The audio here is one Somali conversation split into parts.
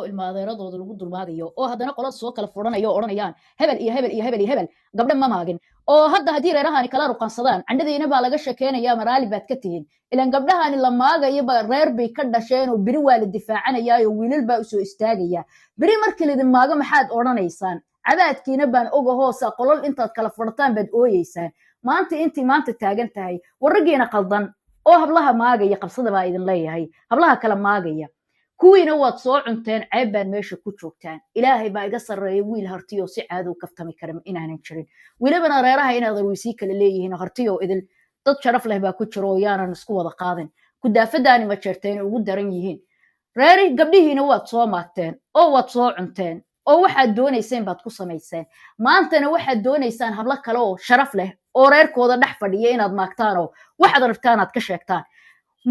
ilmaadeeradooda lagu dulmaadayo oo haddana qolad soo kala furanayo oranayaan hebel iyo hebel iyo hebel iyo hebel gabdha ma maagin oo hadda haddii reerahani kala ruqansadaan candhadiina baa laga sheekeynayaa maraali baad ka tihiin ilaan gabdhahani la maagayo ba reer bay ka dhasheen oo biri waa la difaacanayaayo wiilal baa usoo istaagaya biri markii lidin maago maxaad odhanaysaan cadaadkiina baan oga hoosa qolol intaad kala furtaan baad ooyeysaan maanta intii maanta taagan tahay warragiina qaldan oo hablaha maagaya qabsada baa idin leeyahay hablaha kala maagaya kuwiina waad soo cunteen ceeb baan meesha ku joogtaan ilaahay baa iga sarreeya wiil hartiyo si caado kaftami kara inaanan jirin wiilabana reeraha inaad arweysii kala leeyihiin hartiyo idil dad sharaf leh baa ku jiro oo yaanan isku wada qaadin kudaafadaani ma jeerteen ugu daran yihiin reeri gabdhihiina waad soo maagteen oo waad soo cunteen oo waxaad doonayseen baad ku samayseen maantana waxaad doonaysaan hablo kale oo sharaf leh oo reerkooda dhex fadhiya inaad maagtaan oo waxaad rabtaan aad ka sheegtaan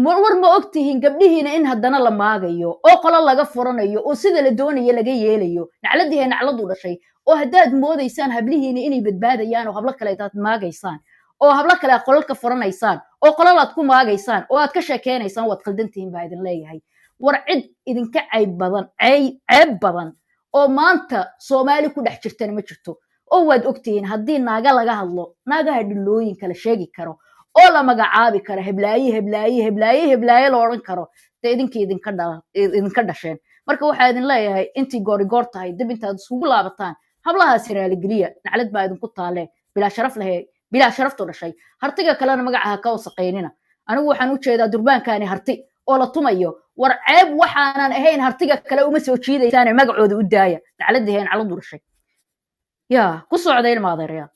war ma ogtihiin gabdhihiina in haddana la maagayo oo qolo laga furanayo oo sida la doonayo laga yeelayo nacladii nacladu dhashay oo haddaad moodaysaan hablihiina inay badbaadayaan oo hablo kale aad maagaysaan oo hablo kale aad qolal ka furanaysaan oo qolal aad ku maagaysaan oo aad ka sheekeynaysaan waad qaldantihiin baa idin leeyahay war cid idinka ceeb badan oo maanta Soomaali ku dhex jirtana ma jirto oo waad ogtihiin haddii naaga laga hadlo naagaha dhilooyinka la sheegi karo oo la magacaabi karo heblaaye la oran karo idinka dhasheen marka waxaa idin leeyahay intii goor tahay dib intaad isugu laabataan hablahaasi raaligeliya naclad baa idinku taale bilaa sharafto dhashay hartiga kalena magacaha ka wasaqaynina anigu waxaan u jeedaa durbaankaani harti oo la tumayo war ceeb waxaanan ahayn hartiga kale uma soo jiidaysaan magacooda u daaya nacladii nacladu dhashay yaa ku socday ilmaadeeraya